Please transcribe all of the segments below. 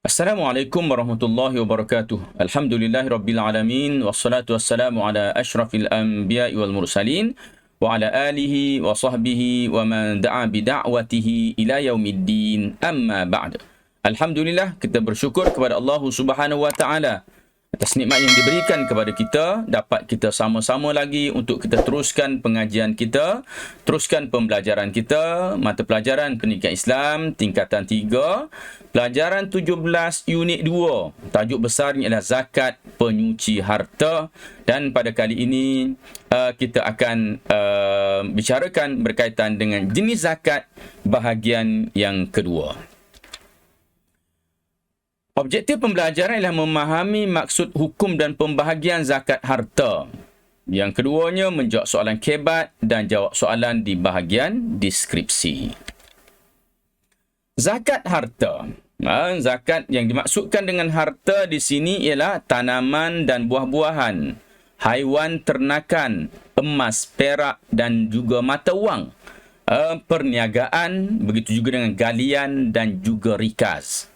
Assalamualaikum warahmatullahi wabarakatuh. Alhamdulillahirabbil alamin wassalatu wassalamu ala asyrafil anbiya'i wal mursalin wa ala alihi wa sahbihi wa man da'a bi da'watihi ila yaumiddin. Amma ba'd. Alhamdulillah, kita bersyukur kepada Allah Subhanahu wa taala atas nikmat yang diberikan kepada kita, dapat kita sama-sama lagi untuk kita teruskan pengajian kita, teruskan pembelajaran kita, mata pelajaran Pendidikan Islam tingkatan 3, pelajaran 17 unit 2. Tajuk besarnya adalah zakat penyuci harta, dan pada kali ini kita akan bicarakan berkaitan dengan jenis zakat bahagian yang kedua. Objektif pembelajaran ialah memahami maksud hukum dan pembahagian zakat harta. Yang keduanya, menjawab soalan kebat dan jawab soalan di bahagian deskripsi. Zakat harta. Zakat yang dimaksudkan dengan harta di sini ialah tanaman dan buah-buahan, haiwan ternakan, emas, perak dan juga mata wang, perniagaan, begitu juga dengan galian dan juga rikas.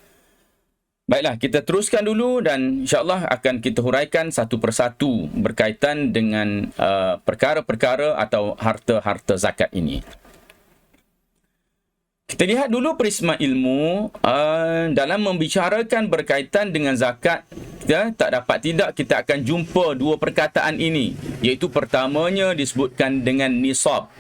Baiklah, kita teruskan dulu dan insya-Allah akan kita huraikan satu persatu berkaitan dengan perkara-perkara atau harta-harta zakat ini. Kita lihat dulu prisma ilmu dalam membicarakan berkaitan dengan zakat. Kita tak dapat tidak kita akan jumpa dua perkataan ini, iaitu pertamanya disebutkan dengan nisab.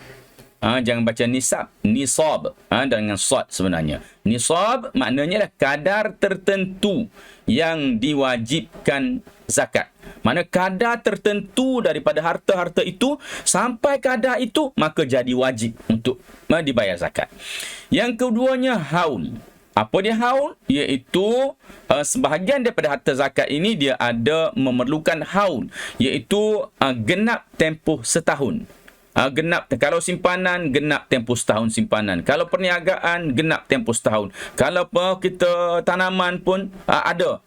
Jangan baca nisab, nisab dengan sad sebenarnya. Nisab maknanya adalah kadar tertentu yang diwajibkan zakat. Mana kadar tertentu daripada harta-harta itu, sampai kadar itu maka jadi wajib untuk dibayar zakat. Yang keduanya haul. Apa dia haul? Iaitu sebahagian daripada harta zakat ini dia ada memerlukan haul, iaitu genap tempoh setahun. Genap, kalau simpanan genap tempoh setahun simpanan, kalau perniagaan genap tempoh setahun, kalau kita tanaman pun ada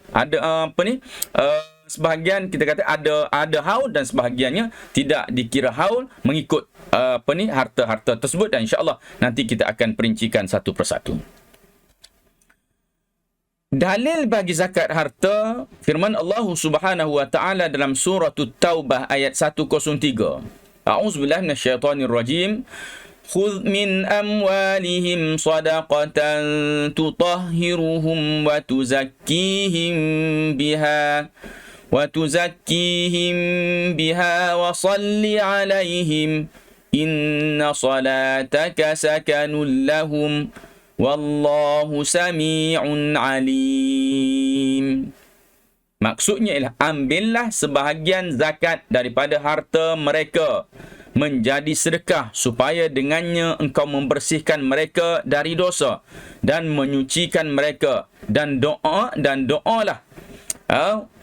sebahagian kita kata ada haul dan sebahagiannya tidak dikira haul mengikut harta-harta tersebut, dan insya-Allah nanti kita akan perincikan satu persatu. Dalil bagi zakat harta, firman Allah Subhanahu wa taala dalam surah Taubah ayat 103. A'udzubillahi minasyaitonir rajim. Khudh min amwalihim shadaqatan tutahhiruhum wa tuzakkihim biha wa salli 'alaihim inna salataka sakanun lahum wallahu sami'un 'alim. Maksudnya ialah ambillah sebahagian zakat daripada harta mereka menjadi sedekah, supaya dengannya engkau membersihkan mereka dari dosa dan menyucikan mereka, dan doalah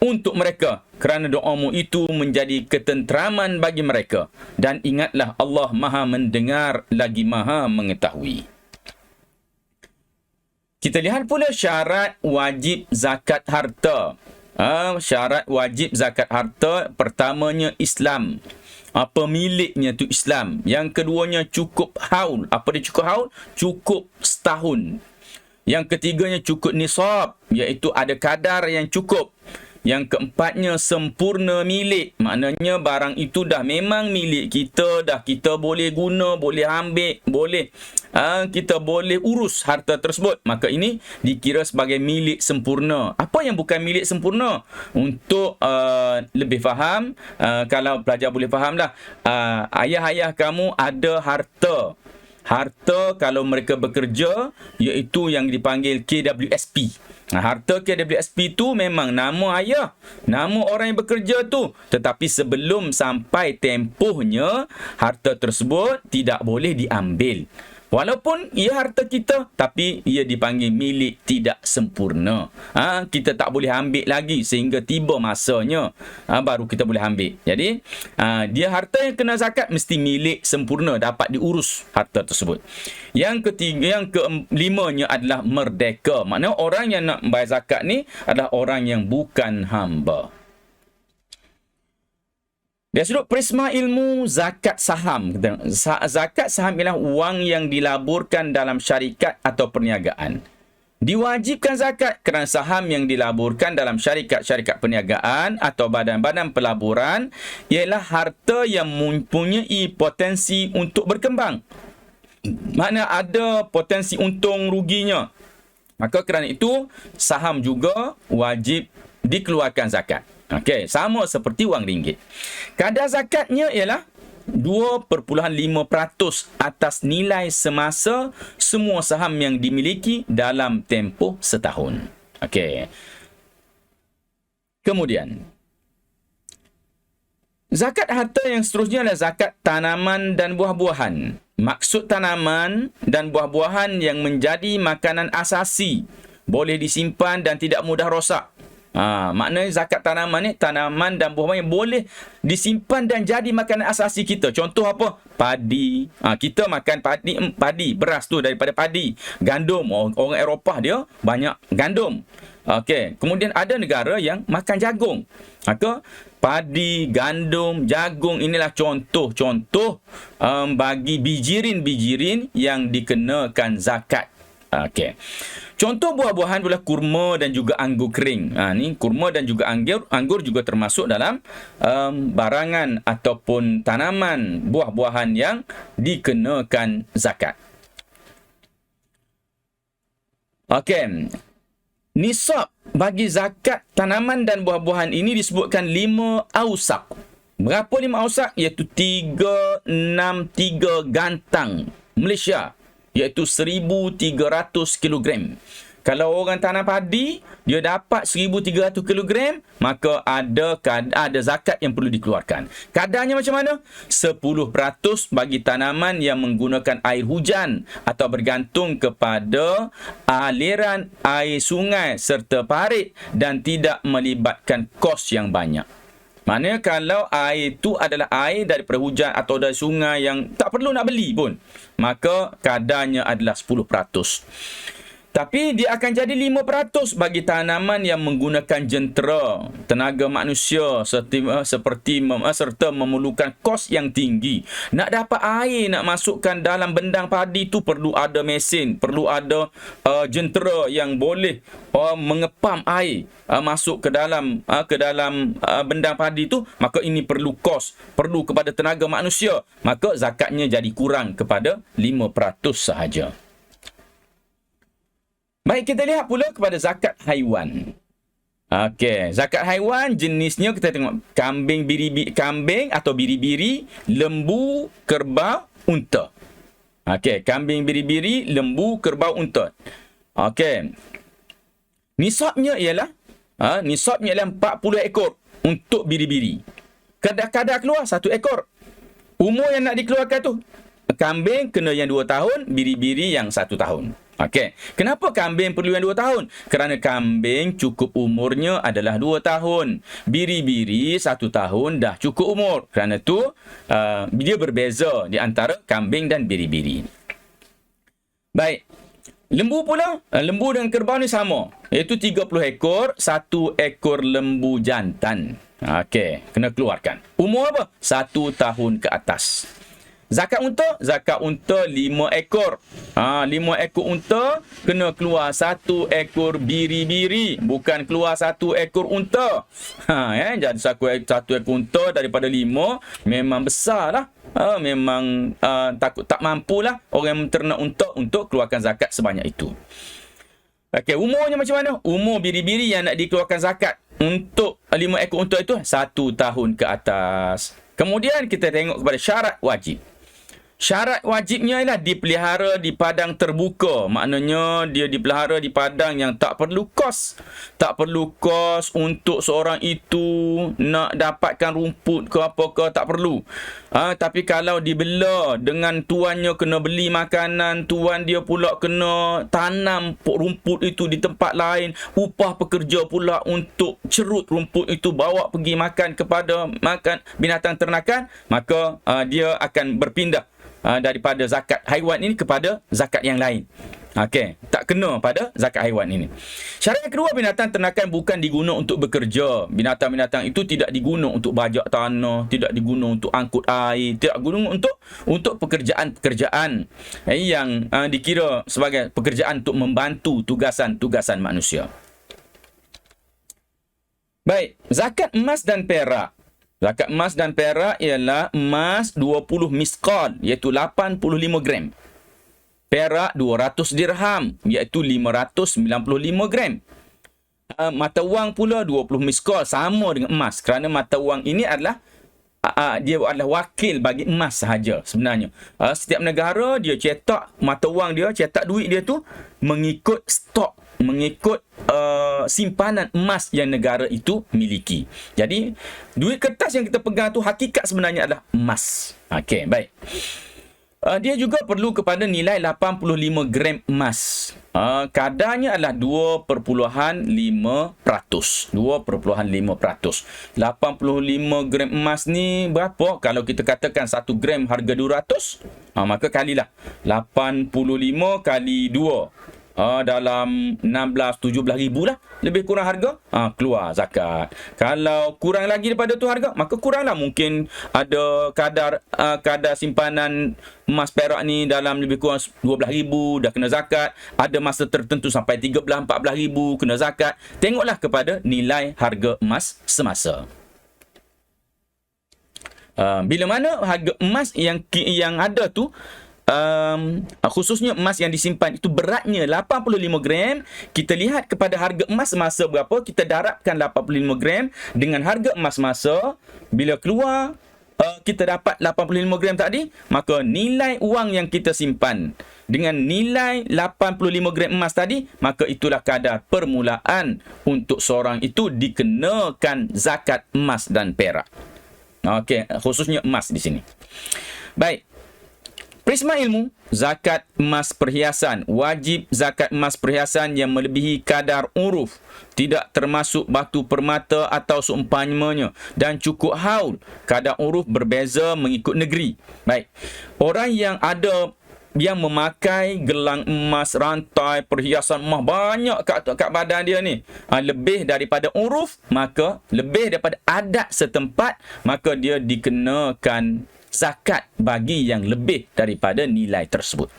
untuk mereka, kerana doamu itu menjadi ketenteraman bagi mereka, dan ingatlah Allah Maha mendengar lagi Maha mengetahui. Kita lihat pula syarat wajib zakat harta. Syarat wajib zakat harta, pertamanya Islam. Pemiliknya tu Islam. Yang keduanya cukup haul. Apa dia cukup haul? Cukup setahun. Yang ketiganya cukup nisab, iaitu ada kadar yang cukup. Yang keempatnya sempurna milik. Maknanya barang itu dah memang milik kita, dah kita boleh guna, boleh ambil, boleh kita boleh urus harta tersebut. Maka ini dikira sebagai milik sempurna. Apa yang bukan milik sempurna? Untuk lebih faham, kalau pelajar boleh fahamlah, ayah-ayah kamu ada harta. Harta kalau mereka bekerja, iaitu yang dipanggil KWSP. Harta KWSP tu memang nama ayah, nama orang yang bekerja tu. Tetapi sebelum sampai tempohnya, harta tersebut tidak boleh diambil. Walaupun ia harta kita, tapi ia dipanggil milik tidak sempurna. Kita tak boleh ambil lagi sehingga tiba masanya, baru kita boleh ambil. Jadi dia harta yang kena zakat mesti milik sempurna, dapat diurus harta tersebut. Yang ketiga, yang kelimanya adalah merdeka. Maknanya orang yang nak bayar zakat ni adalah orang yang bukan hamba. Dari sudut prisma ilmu zakat saham, zakat saham ialah wang yang dilaburkan dalam syarikat atau perniagaan. Diwajibkan zakat kerana saham yang dilaburkan dalam syarikat-syarikat perniagaan atau badan-badan pelaburan ialah harta yang mempunyai potensi untuk berkembang. Mana ada potensi untung ruginya. Maka kerana itu, saham juga wajib dikeluarkan zakat. Okey, sama seperti wang ringgit. Kadar zakatnya ialah 2.5% atas nilai semasa semua saham yang dimiliki dalam tempoh setahun. Okey. Kemudian, zakat harta yang seterusnya adalah zakat tanaman dan buah-buahan. Maksud tanaman dan buah-buahan yang menjadi makanan asasi, boleh disimpan dan tidak mudah rosak. Maknanya zakat tanaman ni, tanaman dan buah-buahan yang boleh disimpan dan jadi makanan asasi kita. Contoh apa? Padi. Kita makan padi, beras tu daripada padi. Gandum, orang Eropah dia banyak gandum. Okey, kemudian ada negara yang makan jagung. Maka padi, gandum, jagung inilah contoh-contoh bagi bijirin-bijirin yang dikenakan zakat. Okey. Contoh buah-buahan adalah kurma dan juga anggur kering. Ni kurma dan juga anggur juga termasuk dalam barangan ataupun tanaman buah-buahan yang dikenakan zakat. Okey. Nisab bagi zakat tanaman dan buah-buahan ini disebutkan 5 ausak. Berapa 5 ausak? Iaitu 363 gantang Malaysia, iaitu 1,300 kilogram. Kalau orang tanam padi, dia dapat 1,300 kilogram, maka ada zakat yang perlu dikeluarkan. Kadarnya macam mana? 10% bagi tanaman yang menggunakan air hujan atau bergantung kepada aliran air sungai serta parit dan tidak melibatkan kos yang banyak. Maknanya kalau air itu adalah air daripada hujan atau dari sungai yang tak perlu nak beli pun, maka kadarnya adalah 10%. Tapi dia akan jadi 5% bagi tanaman yang menggunakan jentera, tenaga manusia serta memerlukan kos yang tinggi. Nak dapat air, nak masukkan dalam bendang padi tu perlu ada mesin, perlu ada jentera yang boleh mengepam air masuk ke dalam bendang padi tu. Maka ini perlu kos, perlu kepada tenaga manusia. Maka zakatnya jadi kurang kepada 5% sahaja. Baik, kita lihat pula kepada zakat haiwan. Okey, zakat haiwan jenisnya kita tengok kambing atau biri-biri, lembu, kerbau, unta. Okey, kambing, biri-biri, lembu, kerbau, unta. Okey. Nisabnya ialah 40 ekor untuk biri-biri. Kadar keluar 1 ekor. Umur yang nak dikeluarkan tu, kambing kena yang 2 tahun, biri-biri yang 1 tahun. Okey, kenapa kambing perlu yang 2 tahun? Kerana kambing cukup umurnya adalah 2 tahun. Biri-biri 1 tahun dah cukup umur. Kerana tu dia berbeza di antara kambing dan biri-biri. Baik. Lembu pula, lembu dan kerbau ni sama. Iaitu 30 ekor, 1 ekor lembu jantan. Okey, kena keluarkan. Umur apa? 1 tahun ke atas. Zakat unta 5 ekor. 5 ekor unta kena keluar 1 ekor biri-biri, bukan keluar 1 ekor unta. Jadi 1 ekor unta daripada 5 memang besarlah. Memang takut tak mampulah orang yang menternak unta untuk keluarkan zakat sebanyak itu. Okey, umurnya macam mana? Umur biri-biri yang nak dikeluarkan zakat untuk 5 ekor unta itu 1 tahun ke atas. Kemudian kita tengok kepada syarat wajib. Syarat wajibnya ialah dipelihara di padang terbuka. Maknanya dia dipelihara di padang yang tak perlu kos. Tak perlu kos untuk seorang itu nak dapatkan rumput ke apa ke, tak perlu. Tapi kalau dibela dengan tuannya kena beli makanan, tuan dia pula kena tanam rumput itu di tempat lain, upah pekerja pula untuk cerut rumput itu, bawa pergi makan kepada binatang ternakan, maka dia akan berpindah daripada zakat haiwan ini kepada zakat yang lain. Okey, tak kena pada zakat haiwan ini. Syarat yang kedua, binatang ternakan bukan diguna untuk bekerja. Binatang-binatang itu tidak diguna untuk bajak tanah, tidak diguna untuk angkut air, tidak diguna untuk pekerjaan-pekerjaan yang dikira sebagai pekerjaan untuk membantu tugasan-tugasan manusia. Baik, zakat emas dan perak. Zakat emas dan perak ialah emas 20 miskal, iaitu 85 gram. Perak 200 dirham, iaitu 595 gram. Mata wang pula 20 miskal, sama dengan emas. Kerana mata wang ini adalah dia adalah wakil bagi emas sahaja sebenarnya. Setiap negara dia cetak mata wang dia, cetak duit dia tu mengikut stok, mengikut simpanan emas yang negara itu miliki. Jadi duit kertas yang kita pegang tu hakikat sebenarnya adalah emas. Okey, baik. Dia juga perlu kepada nilai 85 gram emas. Kadarnya adalah 2.5%. 2.5%. 85 gram emas ni berapa? Kalau kita katakan 1 gram harga 200, maka kalilah 85 kali 2. Dalam 16-17 ribu lah lebih kurang harga, keluar zakat. Kalau kurang lagi daripada tu harga, maka kuranglah. Mungkin ada kadar simpanan emas perak ni dalam lebih kurang 12 ribu dah kena zakat. Ada masa tertentu sampai 13-14 ribu kena zakat. Tengoklah kepada nilai harga emas semasa. Bila mana harga emas yang ada tu, khususnya emas yang disimpan itu beratnya 85 gram, kita lihat kepada harga emas semasa berapa, kita darabkan 85 gram dengan harga emas semasa. Bila keluar kita dapat 85 gram tadi, maka nilai wang yang kita simpan dengan nilai 85 gram emas tadi, maka itulah kadar permulaan untuk seorang itu dikenakan zakat emas dan perak. Okey, khususnya emas di sini. Baik. Prisma ilmu, zakat emas perhiasan. Wajib zakat emas perhiasan yang melebihi kadar uruf, tidak termasuk batu permata atau seumpamanya, dan cukup haul. Kadar uruf berbeza mengikut negeri. Baik. Orang yang memakai gelang emas, rantai, perhiasan emas banyak kat badan dia ni, lebih daripada uruf, maka lebih daripada adat setempat, maka dia dikenakan zakat bagi yang lebih daripada nilai tersebut.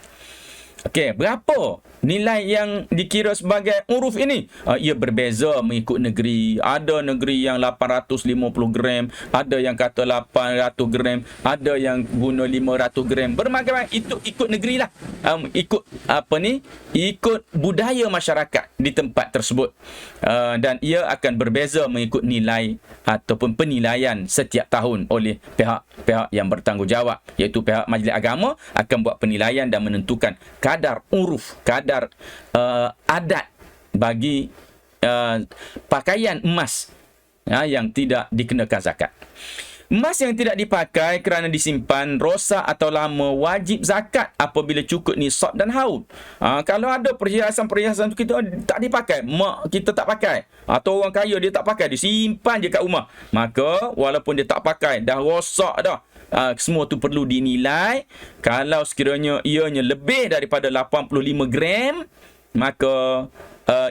Okey, berapa nilai yang dikira sebagai uruf ini? Ia berbeza mengikut negeri. Ada negeri yang 850 gram, ada yang kata 800 gram, ada yang guna 500 gram. Bermacam-macam, itu ikut negeri lah. Ikut budaya masyarakat di tempat tersebut. Dan ia akan berbeza mengikut nilai ataupun penilaian setiap tahun oleh pihak yang bertanggungjawab, iaitu pihak Majlis Agama akan buat penilaian dan menentukan kadar uruf, kadar adat bagi pakaian emas yang tidak dikenakan zakat. Emas yang tidak dipakai kerana disimpan, rosak atau lama, wajib zakat apabila cukup nisab dan haul. Kalau ada perhiasan-perhiasan tu kita tak dipakai, mak kita tak pakai, atau orang kaya dia tak pakai, dia simpan je kat rumah, maka walaupun dia tak pakai, dah rosak dah, semua tu perlu dinilai. Kalau sekiranya ianya lebih daripada 85 gram, maka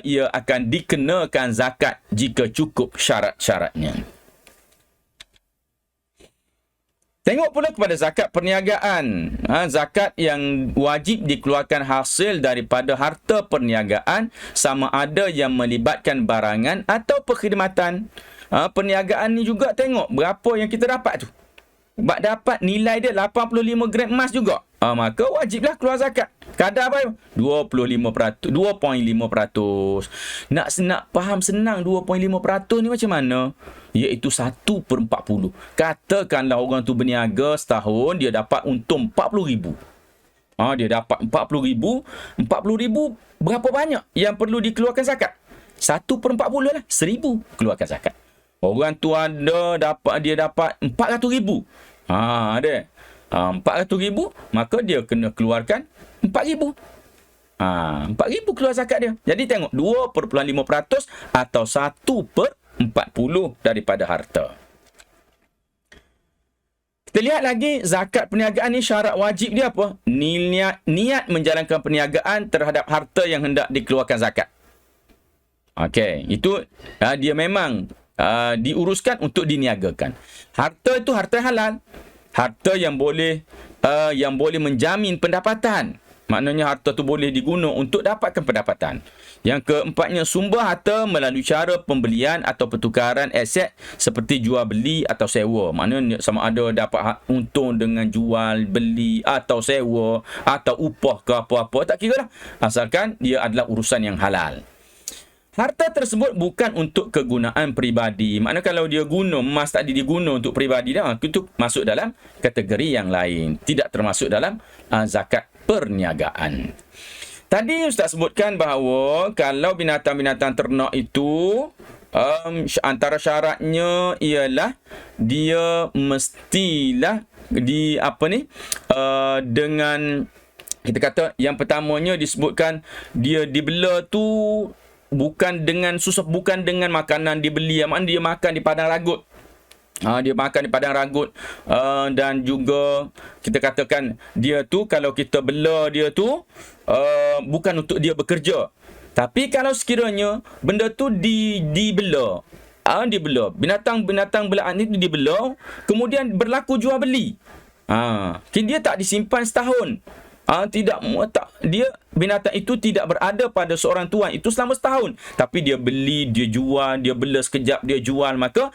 ia akan dikenakan zakat jika cukup syarat-syaratnya. Tengok pula kepada zakat perniagaan. Zakat yang wajib dikeluarkan hasil daripada harta perniagaan, sama ada yang melibatkan barangan atau perkhidmatan. Perniagaan ni juga tengok berapa yang kita dapat tu. Dapat nilai dia 85 gram emas juga, maka wajiblah keluar zakat. Kadar apa? 25%, 2.5%. Nak faham senang 2.5% ni macam mana? Iaitu 1/40. Katakanlah orang tu berniaga setahun, dia dapat untung 40,000. Dia dapat 40,000. 40,000 berapa banyak yang perlu dikeluarkan zakat? 1/40 lah, 1,000 keluarkan zakat. Orang tu dia dapat 400,000. Ada 400,000, maka dia kena keluarkan 4,000. 4,000 keluar zakat dia. Jadi tengok 2.5% atau 1/40 daripada harta. Kita lihat lagi zakat perniagaan ni syarat wajib dia apa? Niat menjalankan perniagaan terhadap harta yang hendak dikeluarkan zakat. Okey, itu dia memang diuruskan untuk diniagakan. Harta itu harta halal. Harta yang boleh menjamin pendapatan. Maknanya harta tu boleh digunakan untuk dapatkan pendapatan. Yang keempatnya, sumber harta melalui cara pembelian atau pertukaran aset seperti jual beli atau sewa. Maknanya sama ada dapat untung dengan jual beli atau sewa atau upah ke apa-apa, tak kira lah. Asalkan dia adalah urusan yang halal. Harta tersebut bukan untuk kegunaan peribadi. Maknanya kalau dia guna emas tadi, dia guna untuk peribadi dah, itu masuk dalam kategori yang lain. Tidak termasuk dalam zakat perniagaan. Tadi Ustaz sebutkan bahawa kalau binatang-binatang ternak itu antara syaratnya ialah dia mestilah dengan kita kata yang pertamanya disebutkan dia dibela tu bukan dengan susah, bukan dengan makanan dibeli, maknanya dia makan di padang ragut. Dia makan di padang ragut, dan juga kita katakan dia tu kalau kita bela dia tu bukan untuk dia bekerja. Tapi kalau sekiranya benda tu dibela, binatang-binatang belaan itu dibela, kemudian berlaku jual beli, dia tak disimpan setahun. Binatang itu tidak berada pada seorang tuan itu selama setahun, tapi dia beli, dia jual, dia bela sekejap, dia jual, maka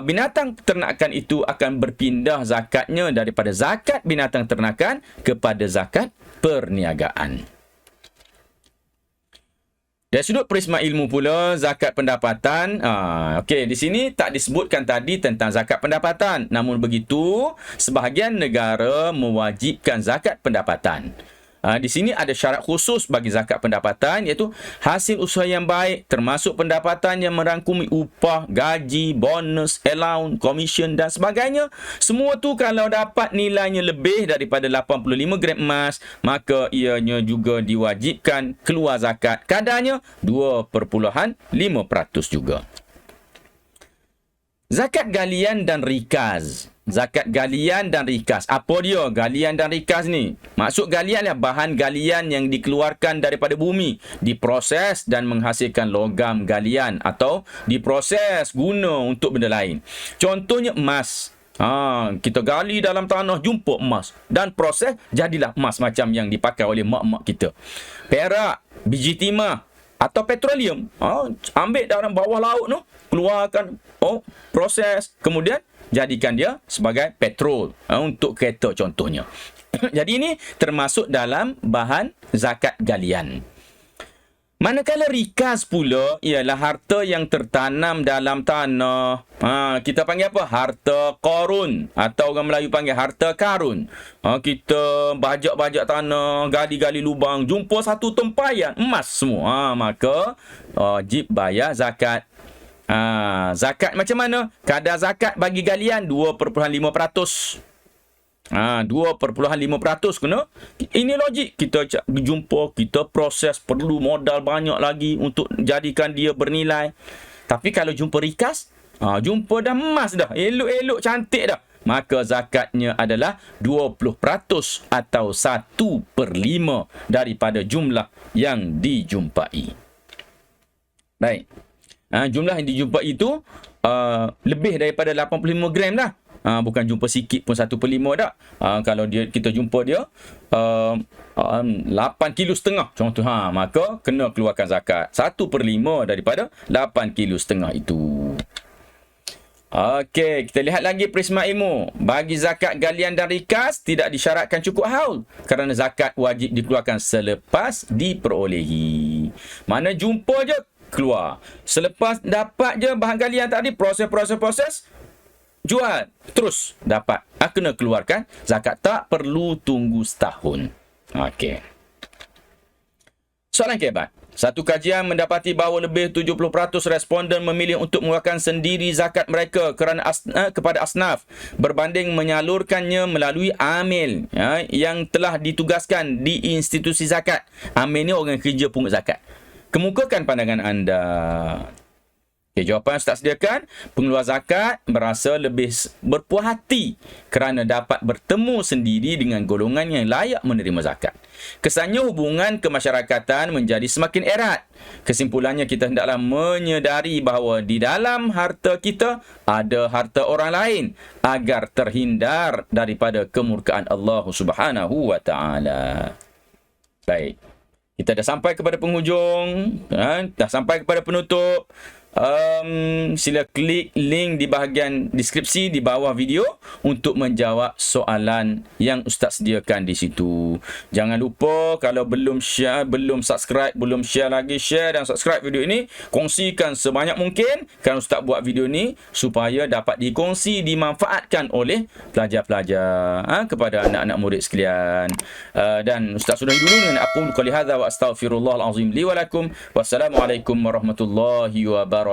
binatang ternakan itu akan berpindah zakatnya daripada zakat binatang ternakan kepada zakat perniagaan. Dari sudut prisma ilmu pula, zakat pendapatan, okey, di sini tak disebutkan tadi tentang zakat pendapatan. Namun begitu, sebahagian negara mewajibkan zakat pendapatan. Di sini ada syarat khusus bagi zakat pendapatan, iaitu hasil usaha yang baik, termasuk pendapatan yang merangkumi upah, gaji, bonus, allowance, komisen dan sebagainya. Semua tu kalau dapat nilainya lebih daripada 85 gram emas, maka ianya juga diwajibkan keluar zakat. Kadarnya 2.5% juga. Zakat galian dan rikaz. Zakat galian dan rikaz. Apa dia galian dan rikaz ni? Maksud galian adalah bahan galian yang dikeluarkan daripada bumi, diproses dan menghasilkan logam galian atau diproses guna untuk benda lain. Contohnya emas. Kita gali dalam tanah, jumpa emas dan proses jadilah emas macam yang dipakai oleh mak-mak kita. Perak, biji timah atau petroleum, ambil dalam bawah laut tu, keluarkan, proses, kemudian jadikan dia sebagai petrol untuk kereta contohnya. Jadi ini termasuk dalam bahan zakat galian. Manakala rikaz pula ialah harta yang tertanam dalam tanah. Kita panggil apa? Harta korun, atau orang Melayu panggil harta karun. Kita bajak-bajak tanah, gali-gali lubang, jumpa satu tempayan emas semua. Maka wajib bayar zakat. Zakat macam mana? Kadar zakat bagi galian 2.5%. 2.5% kena. Ini logik. Kita jumpa, kita proses, perlu modal banyak lagi untuk jadikan dia bernilai. Tapi kalau jumpa rikas, jumpa dah emas dah, elok-elok, cantik dah, maka zakatnya adalah 20% atau 1/5 daripada jumlah yang dijumpai. Baik. Jumlah yang dijumpai itu lebih daripada 85 gram dah. Bukan jumpa sikit pun 1/5 dah. Kalau kita jumpa dia 8 kilo setengah contoh, maka kena keluarkan zakat 1/5 daripada 8 kilo setengah itu. Okey, kita lihat lagi prisma ilmu. Bagi zakat galian dan rikas tidak disyaratkan cukup haul, kerana zakat wajib dikeluarkan selepas diperolehi. Mana jumpa je keluar. Selepas dapat je bahan galian tadi, proses, jual, terus dapat. Kena keluarkan zakat, tak perlu tunggu setahun. Okey. Soalan keempat. Satu kajian mendapati bahawa lebih 70% responden memilih untuk mengeluarkan sendiri zakat mereka kepada asnaf berbanding menyalurkannya melalui amil yang telah ditugaskan di institusi zakat. Amil ni orang kerja pungut zakat. Kemukakan pandangan anda. Okay, jawapan Ustaz sediakan, pengeluar zakat merasa lebih berpuas hati kerana dapat bertemu sendiri dengan golongan yang layak menerima zakat. Kesannya hubungan kemasyarakatan menjadi semakin erat. Kesimpulannya, kita hendaklah menyedari bahawa di dalam harta kita ada harta orang lain agar terhindar daripada kemurkaan Allah Subhanahu wa taala. Baik. Kita dah sampai kepada penghujung, dah sampai kepada penutup. Sila klik link di bahagian deskripsi di bawah video untuk menjawab soalan yang Ustaz sediakan di situ. Jangan lupa, kalau belum share, belum subscribe, belum share lagi, share dan subscribe video ini. Kongsikan sebanyak mungkin kerana Ustaz buat video ni supaya dapat dikongsi, dimanfaatkan oleh pelajar-pelajar, kepada anak-anak murid sekalian. Dan Ustaz sudah dulu dengan aqul qouli hadza wa astaghfirullahal azim li wa lakum. Wassalamualaikum warahmatullahi wabarakatuh.